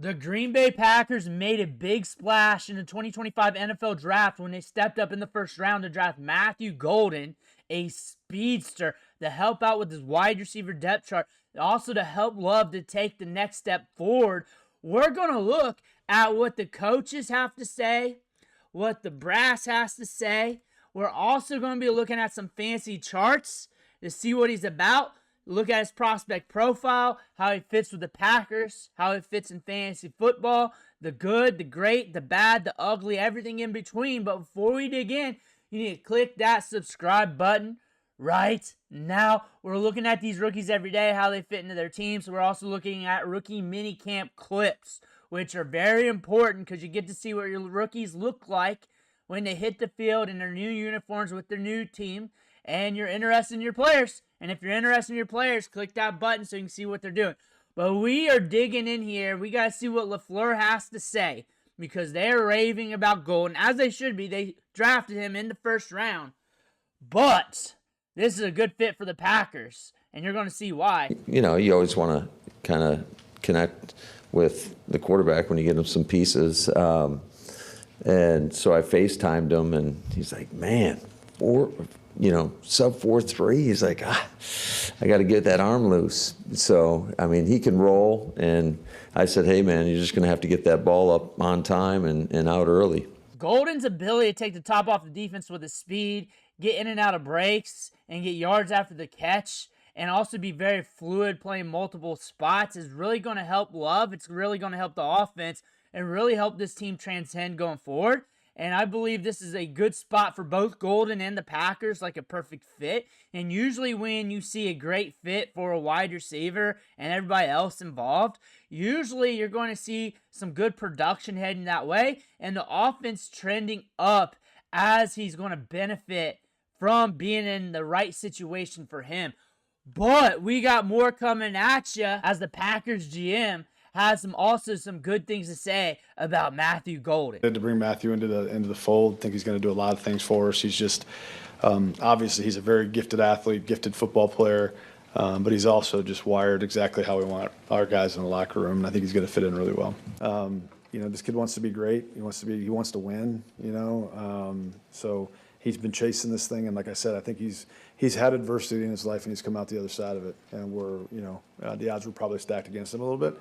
The Green Bay Packers made a big splash in the 2025 NFL Draft when they stepped up in the first round to draft Matthew Golden, a speedster, to help out with his wide receiver depth chart, also to help Love to take the next step forward. We're going to look at what the coaches have to say, what the brass has to say. We're also going to be looking at some fancy charts to see what he's about. Look at his prospect profile, how he fits with the Packers, how he fits in fantasy football, the good, the great, the bad, the ugly, everything in between. But before we dig in, you need to click that subscribe button right now. We're looking at these rookies every day, how they fit into their teams. So we're also looking at rookie mini camp clips, which are very important because you get to see what your rookies look like when they hit the field in their new uniforms with their new team, and you're interested in your players. And if you're interested in your players, click that button so you can see what they're doing. But we are digging in here. We got to see what LaFleur has to say because they're raving about Golden, as they should be. They drafted him in the first round. But this is a good fit for the Packers, and you're going to see why. You know, you always want to kind of connect with the quarterback when you get him some pieces. And so I FaceTimed him, and he's like, man, sub 4.3. He's like, I got to get that arm loose. So, I mean, he can roll. And I said, hey, man, you're just going to have to get that ball up on time and out early. Golden's ability to take the top off the defense with his speed, get in and out of breaks, and get yards after the catch, and also be very fluid playing multiple spots is really going to help Love. It's really going to help the offense and really help this team transcend going forward. And I believe this is a good spot for both Golden and the Packers, like a perfect fit. And usually when you see a great fit for a wide receiver and everybody else involved, usually you're going to see some good production heading that way and the offense trending up as he's going to benefit from being in the right situation for him. But we got more coming at you as the Packers GM has some good things to say about Matthew Golden. To bring Matthew into the fold, I think he's going to do a lot of things for us. He's just obviously he's a very gifted athlete, gifted football player, but he's also just wired exactly how we want our guys in the locker room, and I think he's going to fit in really well. This kid wants to be great. He wants to win. So he's been chasing this thing, and like I said, I think he's had adversity in his life, and he's come out the other side of it. And the odds were probably stacked against him a little bit.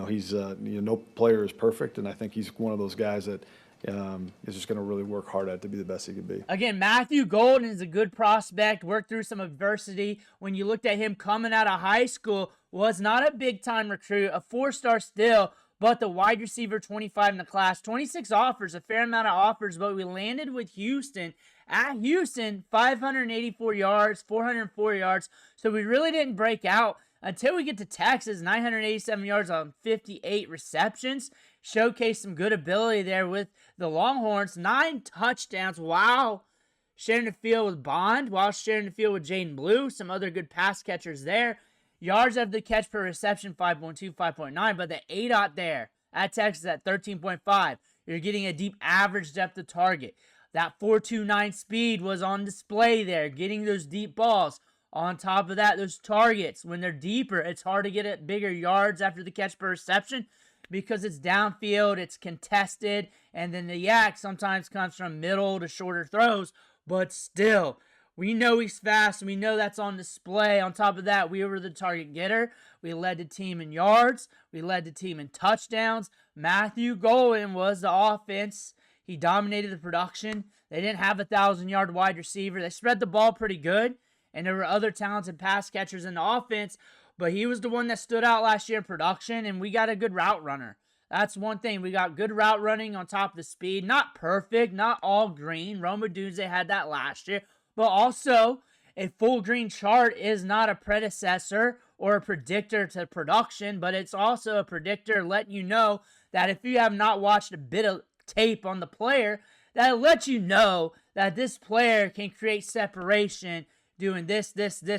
He's no player is perfect, and I think he's one of those guys that is just going to really work hard at to be the best he can be. Again, Matthew Golden is a good prospect, worked through some adversity. When you looked at him coming out of high school, was not a big-time recruit, a 4-star still, but the wide receiver 25 in the class. 26 offers, a fair amount of offers, but we landed with Houston. At Houston, 584 yards, 404 yards, so we really didn't break out until we get to Texas. 987 yards on 58 receptions. Showcased some good ability there with the Longhorns. 9 touchdowns while sharing the field with Bond, while sharing the field with Jaden Blue. Some other good pass catchers there. Yards after the catch per reception, 5.2, 5.9. But the ADOT there at Texas at 13.5. You're getting a deep average depth of target. That 4.29 speed was on display there, getting those deep balls. On top of that, those targets, when they're deeper, it's hard to get at bigger yards after the catch per reception because it's downfield, it's contested, and then the yak sometimes comes from middle to shorter throws. But still, we know he's fast. We know that's on display. On top of that, we were the target getter. We led the team in yards. We led the team in touchdowns. Matthew Golden was the offense. He dominated the production. They didn't have a 1,000-yard wide receiver. They spread the ball pretty good. And there were other talented pass catchers in the offense, but he was the one that stood out last year in production, and we got a good route runner. That's one thing. We got good route running on top of the speed. Not perfect, not all green. Roma Dunze had that last year. But also, a full green chart is not a predecessor or a predictor to production, but it's also a predictor letting you know that if you have not watched a bit of tape on the player, that lets you know that this player can create separation doing this,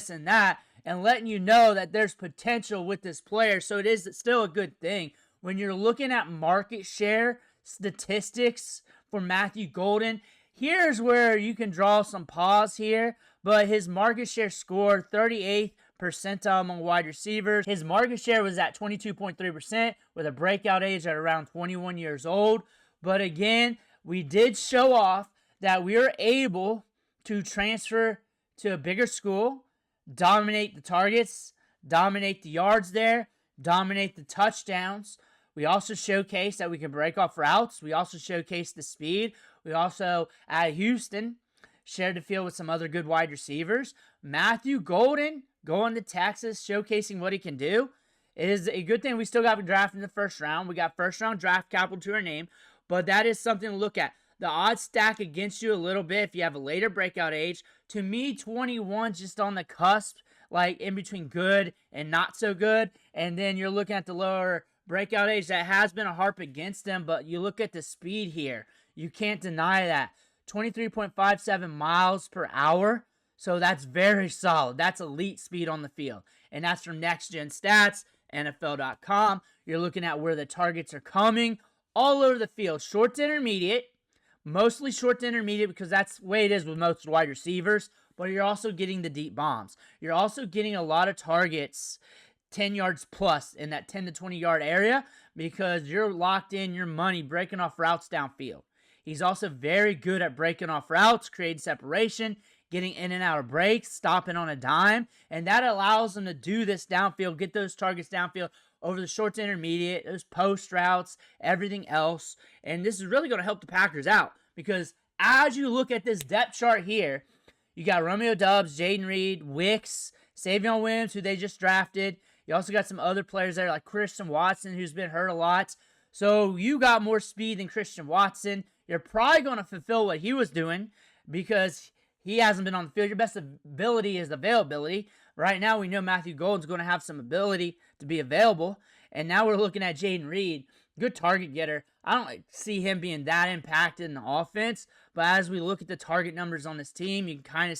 and that, and letting you know that there's potential with this player. So it is still a good thing. When you're looking at market share statistics for Matthew Golden, here's where you can draw some pause here, but his market share score, 38th percentile among wide receivers. His market share was at 22.3% with a breakout age at around 21 years old. But again, we did show off that we are able to transfer to a bigger school, dominate the targets, dominate the yards there, dominate the touchdowns. We also showcased that we can break off routes. We also showcased the speed. We also, at Houston, shared the field with some other good wide receivers. Matthew Golden going to Texas, showcasing what he can do. It is a good thing we still got drafted in the first round. We got first-round draft capital to our name, but that is something to look at. The odds stack against you a little bit if you have a later breakout age. To me, 21 just on the cusp, like in between good and not so good. And then you're looking at the lower breakout age. That has been a harp against them, but you look at the speed here. You can't deny that. 23.57 miles per hour. So that's very solid. That's elite speed on the field. And that's from Next Gen Stats, NFL.com. You're looking at where the targets are coming all over the field. Short to intermediate. Mostly short to intermediate because that's the way it is with most wide receivers. But you're also getting the deep bombs. You're also getting a lot of targets 10 yards plus in that 10 to 20 yard area because you're locked in your money breaking off routes downfield. He's also very good at breaking off routes, creating separation, getting in and out of breaks, stopping on a dime, and that allows him to do this downfield, get those targets downfield over the short to intermediate, those post routes, everything else. And this is really going to help the Packers out because as you look at this depth chart here, you got Romeo Doubs, Jaden Reed, Wicks, Savion Williams, who they just drafted. You also got some other players there like Christian Watson, who's been hurt a lot. So you got more speed than Christian Watson. You're probably going to fulfill what he was doing because he hasn't been on the field. Your best ability is availability. Right now, we know Matthew Golden's going to have some ability to be available. And now we're looking at Jaden Reed, good target getter. I don't see him being that impacted in the offense. But as we look at the target numbers on this team, you can kind of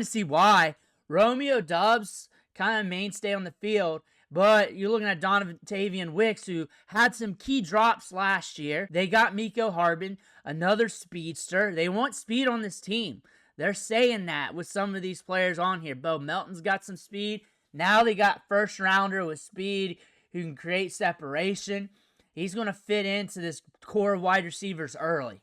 see why. Romeo Doubs, kind of mainstay on the field. But you're looking at Dontavian Wicks, who had some key drops last year. They got Miko Harbin, another speedster. They want speed on this team. They're saying that with some of these players on here. Bo Melton's got some speed. Now they got first rounder with speed who can create separation. He's going to fit into this core of wide receivers early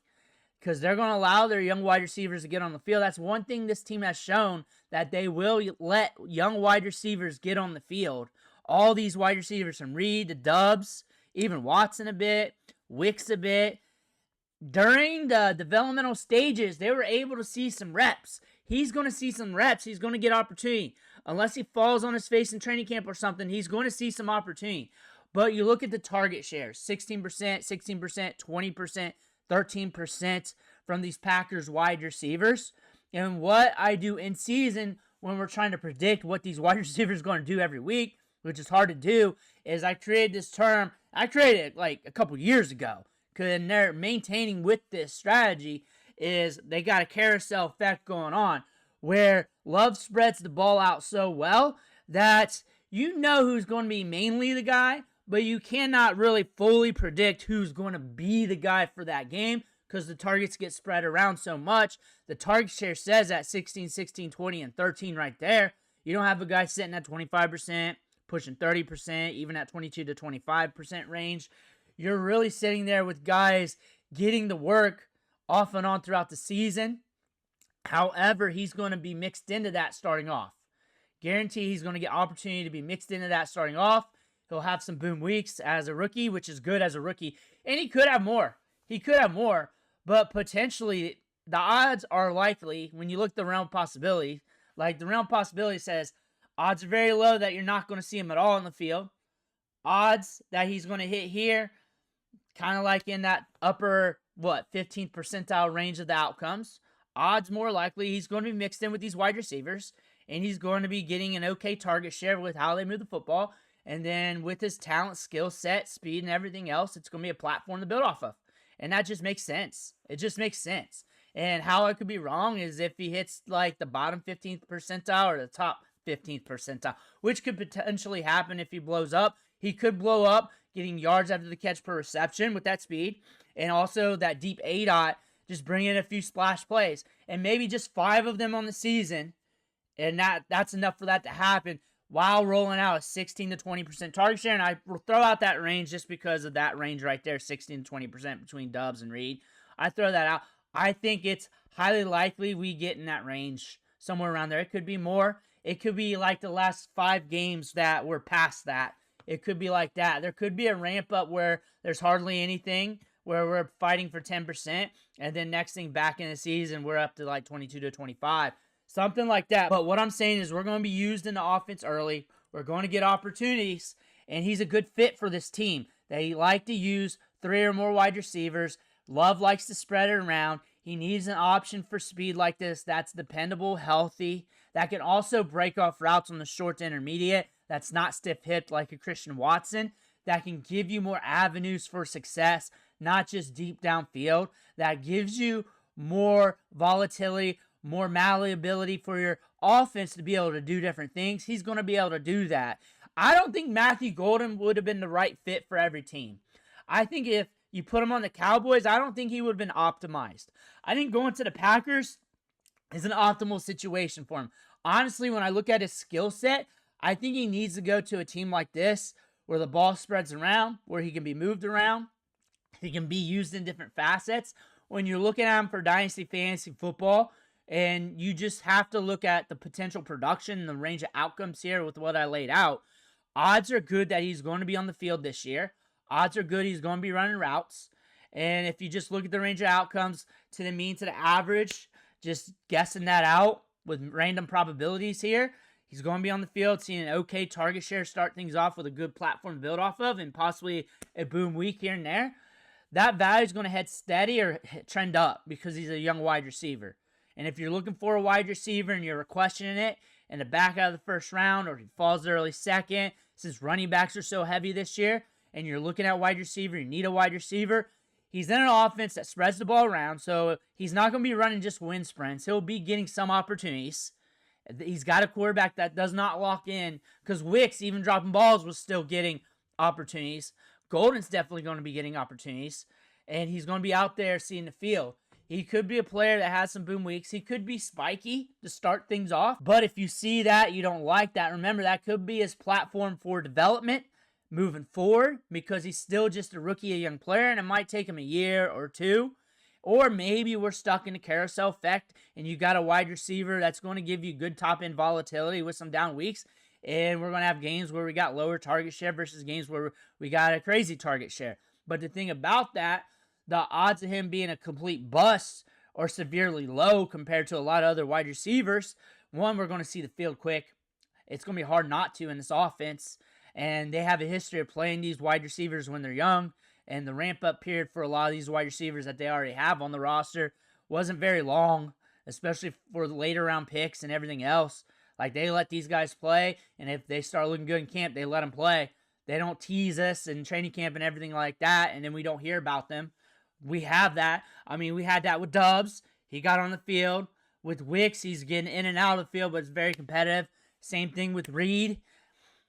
because they're going to allow their young wide receivers to get on the field. That's one thing this team has shown, that they will let young wide receivers get on the field. All these wide receivers from Reed to Doubs, even Watson a bit, Wicks a bit. During the developmental stages, they were able to see some reps. He's going to see some reps. He's going to get opportunity. Unless he falls on his face in training camp or something, he's going to see some opportunity. But you look at the target shares, 16%, 16%, 20%, 13% from these Packers wide receivers. And what I do in season when we're trying to predict what these wide receivers are going to do every week, which is hard to do, is I created this term. I created it like a couple years ago. And they're maintaining with this strategy is they got a carousel effect going on where Love spreads the ball out so well that you know who's going to be mainly the guy, but you cannot really fully predict who's going to be the guy for that game because the targets get spread around so much. The target share says at 16, 16, 20, and 13 right there. You don't have a guy sitting at 25%, pushing 30%, even at 22 to 25% range. You're really sitting there with guys getting the work off and on throughout the season. However, he's going to be mixed into that starting off. Guarantee he's going to get opportunity to be mixed into that starting off. He'll have some boom weeks as a rookie, which is good as a rookie. And he could have more. But potentially the odds are likely, when you look at the realm of possibility, like the realm of possibility says, odds are very low that you're not going to see him at all in the field. Odds that he's going to hit here, kind of like in that upper, 15th percentile range of the outcomes. Odds more likely he's going to be mixed in with these wide receivers, and he's going to be getting an okay target share with how they move the football. And then with his talent, skill set, speed, and everything else, it's going to be a platform to build off of. And that just makes sense. It just makes sense. And how I could be wrong is if he hits like the bottom 15th percentile or the top 15th percentile, which could potentially happen if he blows up. He could blow up getting yards after the catch per reception with that speed. And also that deep A-dot, just bring in a few splash plays. And maybe just 5 of them on the season And that's enough for that to happen while rolling out a 16 to 20% target share. And I will throw out that range just because of that range right there, 16 to 20% between Dubs and Reed. I throw that out. I think it's highly likely we get in that range somewhere around there. It could be more. It could be like the last 5 games that were past that. It could be like that. There could be a ramp up where there's hardly anything, where we're fighting for 10%, and then next thing back in the season, we're up to like 22 to 25. Something like that. But what I'm saying is we're going to be used in the offense early. We're going to get opportunities, and he's a good fit for this team. They like to use 3 or more wide receivers. Love likes to spread it around. He needs an option for speed like this that's dependable, healthy, that can also break off routes on the short to intermediate, that's not stiff-hipped like a Christian Watson, that can give you more avenues for success, not just deep downfield, that gives you more volatility, more malleability for your offense to be able to do different things. He's going to be able to do that. I don't think Matthew Golden would have been the right fit for every team. I think if you put him on the Cowboys, I don't think he would have been optimized. I think going to the Packers is an optimal situation for him. Honestly, when I look at his skill set, I think he needs to go to a team like this where the ball spreads around, where he can be moved around, he can be used in different facets. When you're looking at him for Dynasty Fantasy Football, and you just have to look at the potential production and the range of outcomes here with what I laid out, odds are good that he's going to be on the field this year. Odds are good he's going to be running routes. And if you just look at the range of outcomes to the mean to the average, just guessing that out with random probabilities here, he's going to be on the field, seeing an okay target share, start things off with a good platform to build off of, and possibly a boom week here and there. That value is going to head steady or trend up because he's a young wide receiver. And if you're looking for a wide receiver and you're questioning it in the back out of the first round, or he falls early second, since running backs are so heavy this year, and you're looking at wide receiver, you need a wide receiver, he's in an offense that spreads the ball around, so he's not going to be running just wind sprints. He'll be getting some opportunities. He's got a quarterback that does not lock in, because Wicks, even dropping balls, was still getting opportunities. Golden's definitely going to be getting opportunities, and he's going to be out there seeing the field. He could be a player that has some boom weeks. He could be spiky to start things off, but if you see that, you don't like that, remember, that could be his platform for development moving forward, because he's still just a rookie, a young player, and it might take him a year or two. Or maybe we're stuck in the carousel effect and you got a wide receiver that's going to give you good top-end volatility with some down weeks, and we're going to have games where we got lower target share versus games where we got a crazy target share. But the thing about that, the odds of him being a complete bust are severely low compared to a lot of other wide receivers. One, we're going to see the field quick. It's going to be hard not to in this offense. And they have a history of playing these wide receivers when they're young. And the ramp-up period for a lot of these wide receivers that they already have on the roster wasn't very long, especially for the later round picks and everything else. Like, they let these guys play, and if they start looking good in camp, they let them play. They don't tease us in training camp and everything like that, and then we don't hear about them. We have that. I mean, we had that with Dubs. He got on the field. With Wicks, he's getting in and out of the field, but it's very competitive. Same thing with Reed.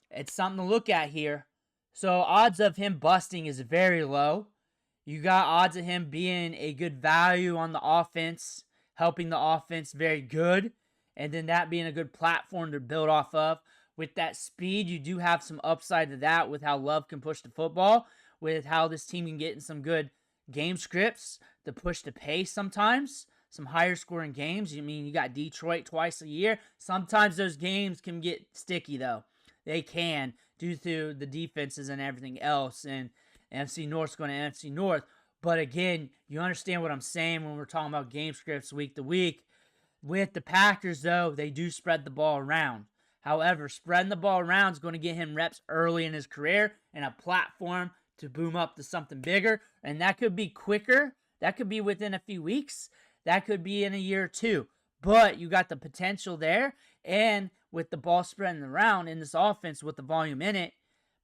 It's something to look at here. So odds of him busting is very low. You got odds of him being a good value on the offense, helping the offense very good, and then that being a good platform to build off of. With that speed, you do have some upside to that with how Love can push the football, with how this team can get in some good game scripts to push the pace sometimes, some higher scoring games. You mean you got Detroit twice a year. Sometimes those games can get sticky though. They can, due to the defenses and everything else, and NFC North's going to NFC North. But again, you understand what I'm saying when we're talking about game scripts week to week. With the Packers, though, they do spread the ball around. However, spreading the ball around is going to get him reps early in his career and a platform to boom up to something bigger. And that could be quicker. That could be within a few weeks. That could be in a year or two. But you got the potential there. And with the ball spreading around in this offense with the volume in it,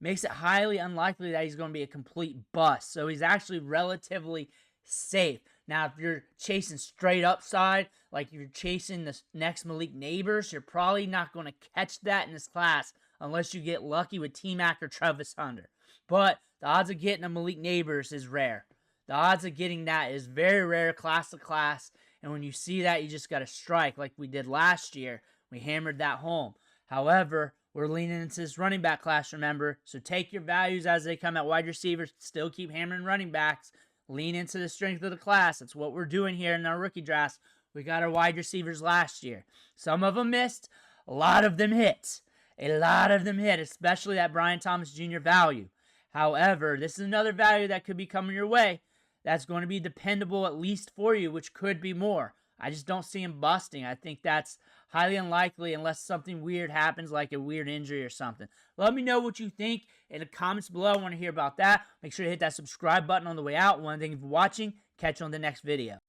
makes it highly unlikely that he's going to be a complete bust. So he's actually relatively safe. Now, if you're chasing straight upside, like you're chasing the next Malik Neighbors, you're probably not going to catch that in this class unless you get lucky with T-Mac or Travis Hunter. But the odds of getting a Malik Neighbors is rare. The odds of getting that is very rare, class to class. And when you see that, you just got to strike like we did last year We hammered that home. However, we're leaning into this running back class, remember? So take your values as they come at wide receivers. Still keep hammering running backs. Lean into the strength of the class. That's what we're doing here in our rookie drafts. We got our wide receivers last year. Some of them missed. A lot of them hit. A lot of them hit, especially that Brian Thomas Jr. value. However, this is another value that could be coming your way that's going to be dependable at least for you, which could be more. I just don't see him busting. I think that's highly unlikely unless something weird happens, like a weird injury or something. Let me know what you think in the comments below. I want to hear about that. Make sure to hit that subscribe button on the way out. Thank you for watching. Catch you on the next video.